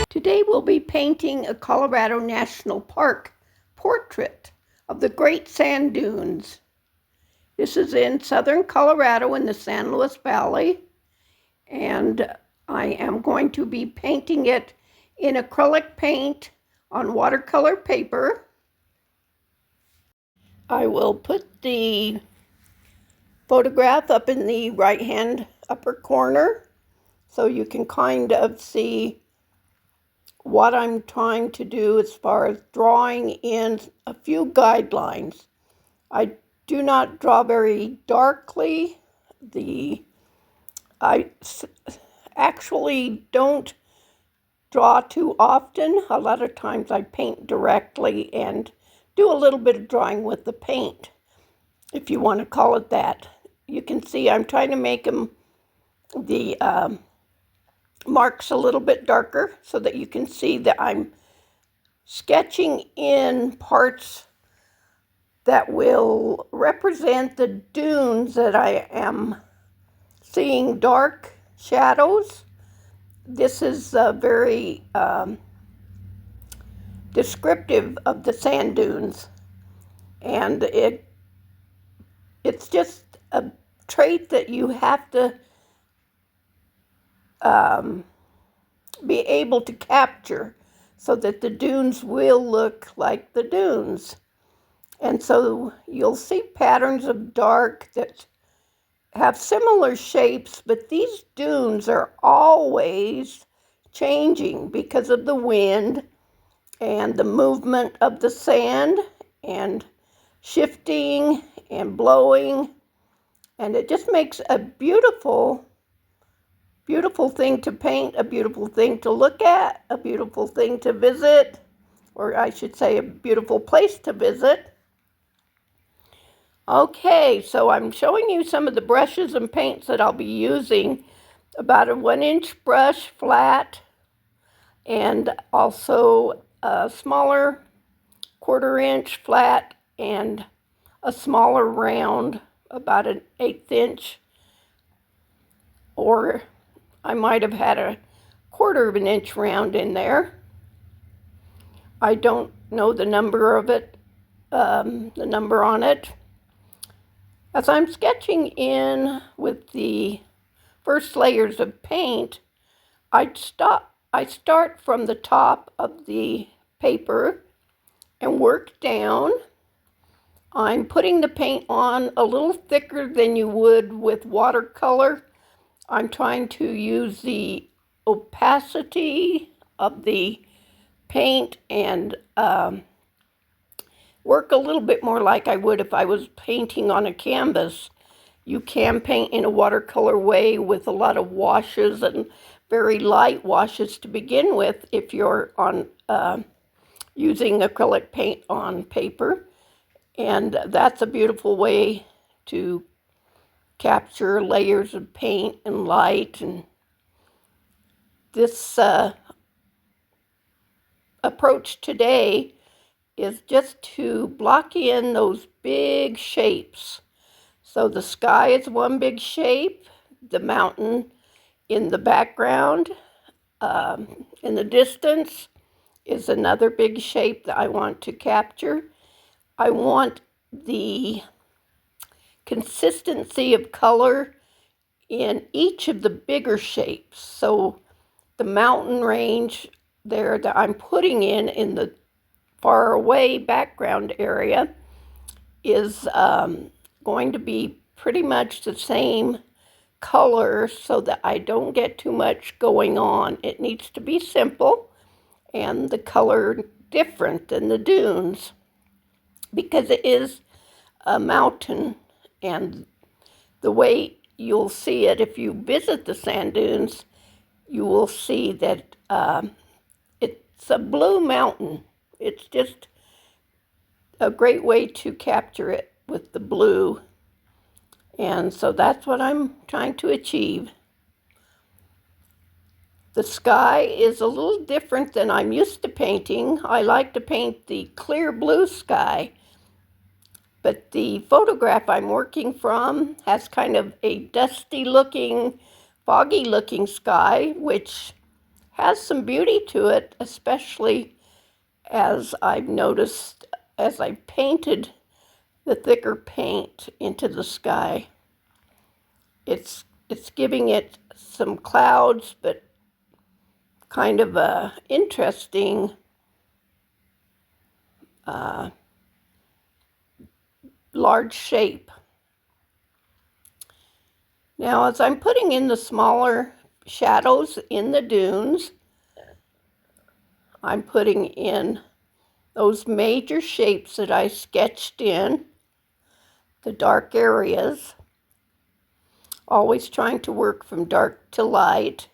Today we'll be painting a Colorado National Park portrait of the Great Sand Dunes. This is in southern Colorado in the San Luis Valley, and I am going to be painting it in acrylic paint on watercolor paper. I will put the photograph up in the right-hand upper corner so you can kind of see what I'm trying to do as far as drawing in a few guidelines. I do not draw very darkly. I actually don't draw too often. A lot of times I paint directly and do a little bit of drawing with the paint, if you want to call it that. You can see I'm trying to make them the marks a little bit darker so that you can see that I'm sketching in parts that will represent the dunes that I am seeing dark shadows. This is very descriptive of the sand dunes, and it's just a trait that you have to be able to capture so that the dunes will look like the dunes. And so you'll see patterns of dark that have similar shapes, but these dunes are always changing because of the wind and the movement of the sand and shifting and blowing. And it just makes a beautiful thing to paint, a beautiful thing to look at, a beautiful thing to visit, or I should say a beautiful place to visit. Okay, so I'm showing you some of the brushes and paints that I'll be using. About a 1-inch brush, flat, and also a smaller 1/4-inch flat, and a smaller round, about an 1/8 inch, or I might have had a 1/4 inch round in there. I don't know the number of it, the number on it. As I'm sketching in with the first layers of paint, I start from the top of the paper and work down. I'm putting the paint on a little thicker than you would with watercolor. I'm trying to use the opacity of the paint and work a little bit more like I would if I was painting on a canvas. You can paint in a watercolor way with a lot of washes and very light washes to begin with if you're on using acrylic paint on paper. And that's a beautiful way to capture layers of paint and light. And this approach today is just to block in those big shapes. So the sky is one big shape, the mountain in the background, in the distance is another big shape that I want to capture. I want the consistency of color in each of the bigger shapes. So the mountain range there that I'm putting in the far away background area is going to be pretty much the same color so that I don't get too much going on. It needs to be simple and the color different than the dunes, because it is a mountain, and the way you'll see it if you visit the sand dunes, you will see that it's a blue mountain. It's just a great way to capture it with the blue. And so that's what I'm trying to achieve. The sky is a little different than I'm used to painting. I like to paint the clear blue sky, but the photograph I'm working from has kind of a dusty looking, foggy looking sky, which has some beauty to it, especially as I've noticed as I painted the thicker paint into the sky. It's giving it some clouds, but kind of a interesting large shape. Now, as I'm putting in the smaller shadows in the dunes, I'm putting in those major shapes that I sketched in, the dark areas, always trying to work from dark to light.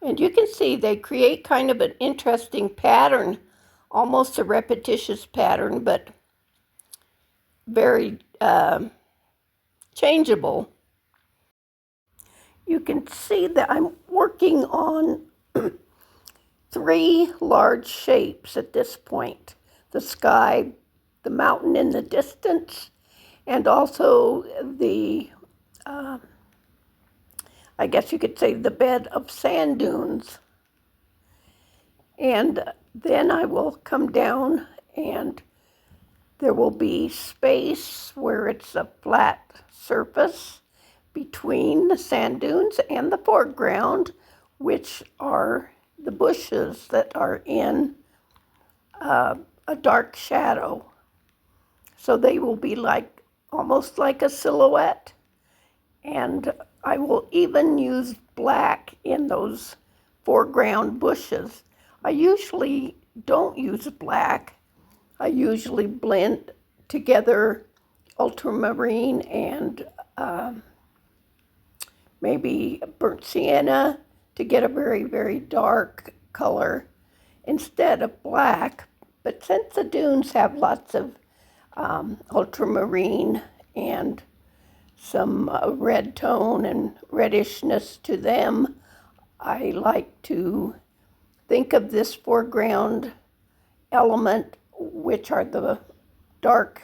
And you can see they create kind of an interesting pattern, almost a repetitious pattern, but very changeable. You can see that I'm working on 3 large shapes at this point: the sky, the mountain in the distance, and also the, I guess you could say, the bed of sand dunes. And then I will come down and there will be space where it's a flat surface between the sand dunes and the foreground, which are the bushes that are in a dark shadow. So they will be like almost like a silhouette. And I will even use black in those foreground bushes. I usually don't use black. I usually blend together ultramarine and maybe burnt sienna to get a very, very dark color instead of black. But since the dunes have lots of ultramarine and some red tone and reddishness to them, I like to think of this foreground element, which are the dark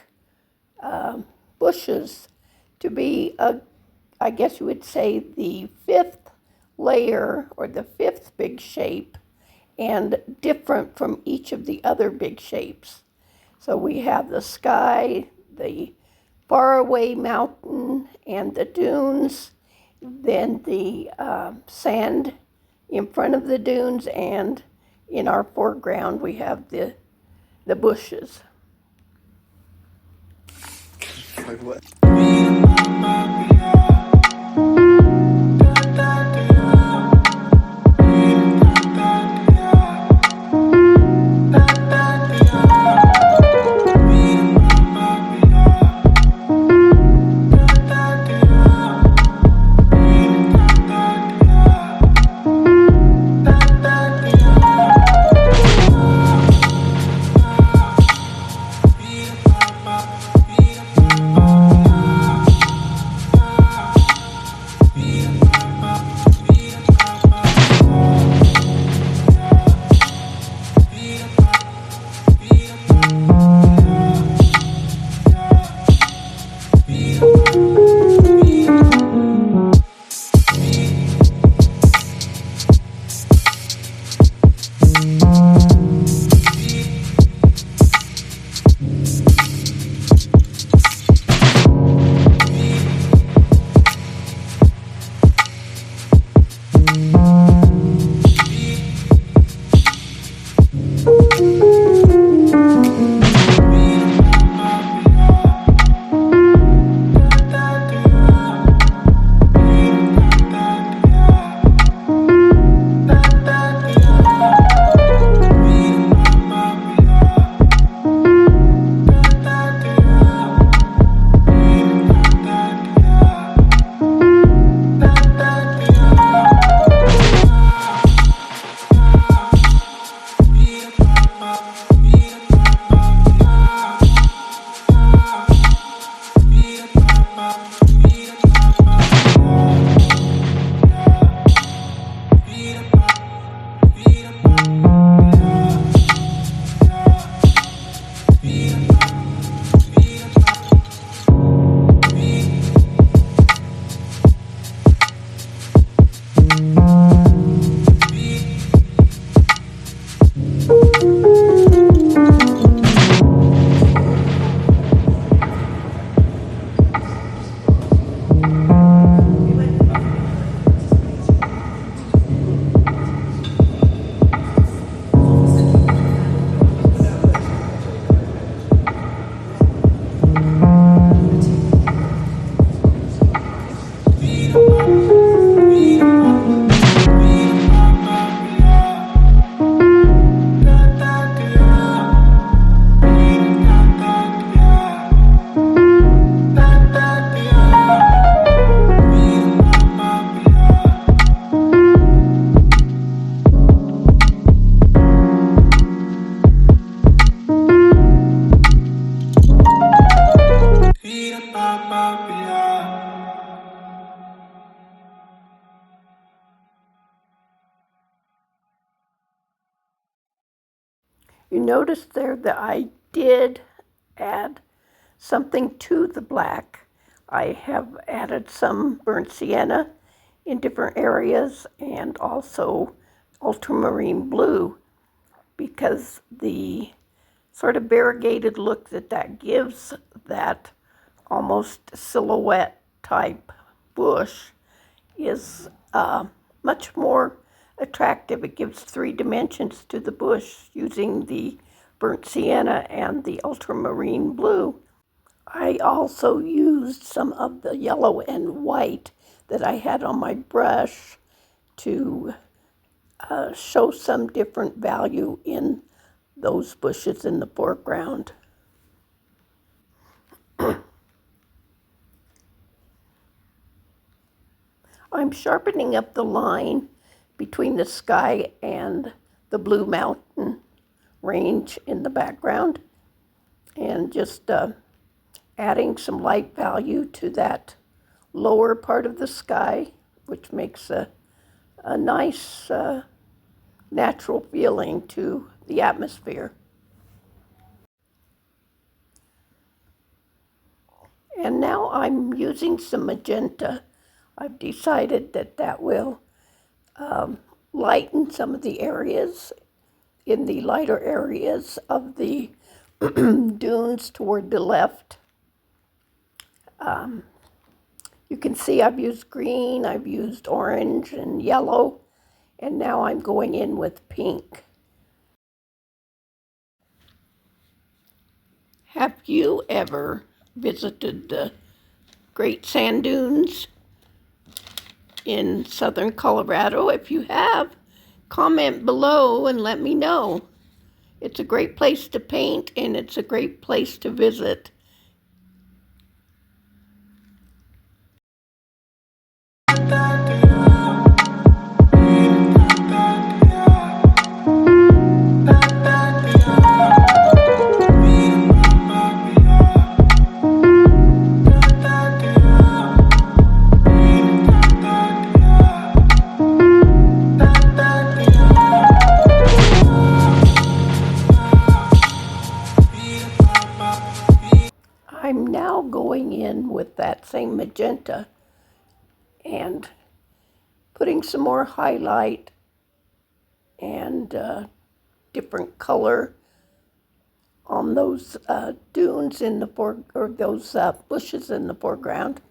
bushes, to be I guess you would say, the 5th layer or the 5th big shape, and different from each of the other big shapes. So we have the sky, the faraway mountain, and the dunes, then the sand in front of the dunes, and in our foreground we have the bushes. Like what? You notice there that I did add something to the black. I have added some burnt sienna in different areas and also ultramarine blue, because the sort of variegated look that gives that almost silhouette type bush is much more attractive. It gives 3 dimensions to the bush using the burnt sienna and the ultramarine blue. I also used some of the yellow and white that I had on my brush to show some different value in those bushes in the foreground. I'm sharpening up the line between the sky and the blue mountain range in the background, and just adding some light value to that lower part of the sky, which makes a nice natural feeling to the atmosphere. And now I'm using some magenta. I've decided that will lighten some of the areas in the lighter areas of the dunes toward the left. You can see I've used green, I've used orange and yellow, and now I'm going in with pink. Have you ever visited the Great Sand Dunes in southern Colorado? If you have, comment below and let me know. It's a great place to paint, and it's a great place to visit. I'm now going in with that same magenta and putting some more highlight and different color on those dunes in the or those bushes in the foreground,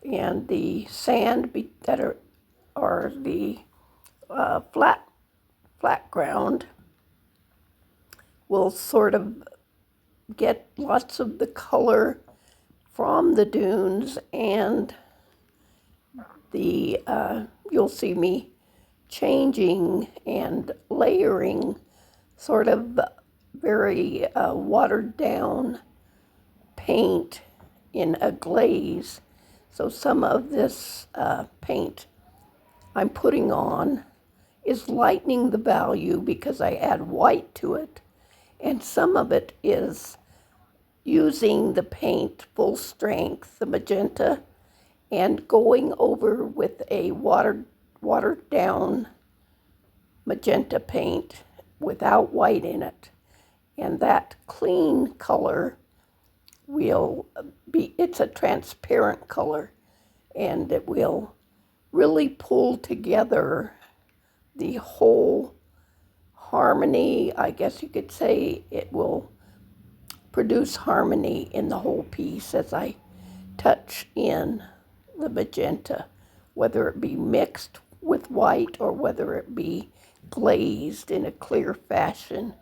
and the sand that are the flat ground will sort of get lots of the color from the dunes, and the you'll see me changing and layering sort of very watered down paint in a glaze. So some of this paint I'm putting on is lightening the value because I add white to it, and some of it is using the paint full strength, the magenta, and going over with a watered down magenta paint without white in it. And that clean color will be, it's a transparent color, and it will really pull together the whole harmony. I guess you could say it will produce harmony in the whole piece as I touch in the magenta, whether it be mixed with white or whether it be glazed in a clear fashion.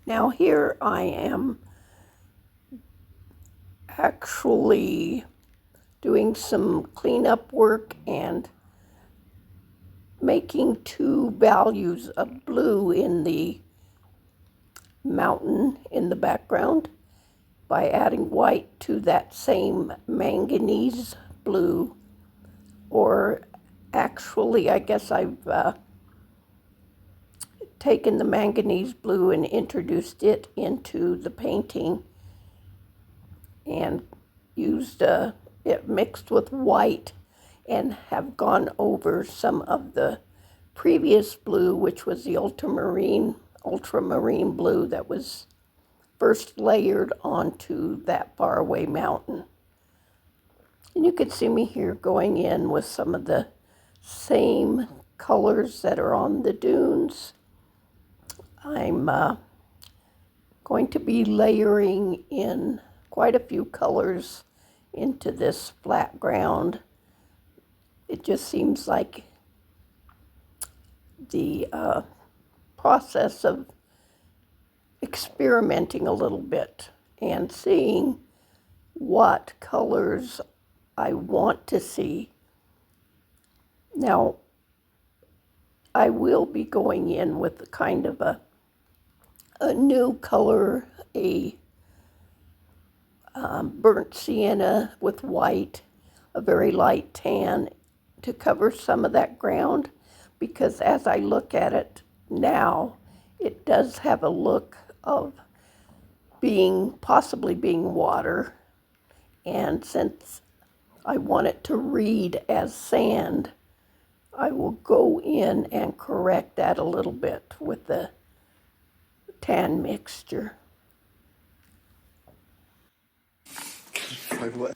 Now here I am actually doing some cleanup work and making two values of blue in the mountain in the background by adding white to that same manganese blue. Or actually, I guess I've taken the manganese blue and introduced it into the painting and used it mixed with white and have gone over some of the previous blue, which was the ultramarine blue that was first layered onto that faraway mountain. And you could see me here going in with some of the same colors that are on the dunes. I'm going to be layering in quite a few colors into this flat ground. It just seems like the process of experimenting a little bit and seeing what colors I want to see. Now, I will be going in with a kind of a new color, a burnt sienna with white, a very light tan to cover some of that ground, because as I look at it now, it does have a look of possibly being water. And since I want it to read as sand, I will go in and correct that a little bit with the tan mixture. Like what?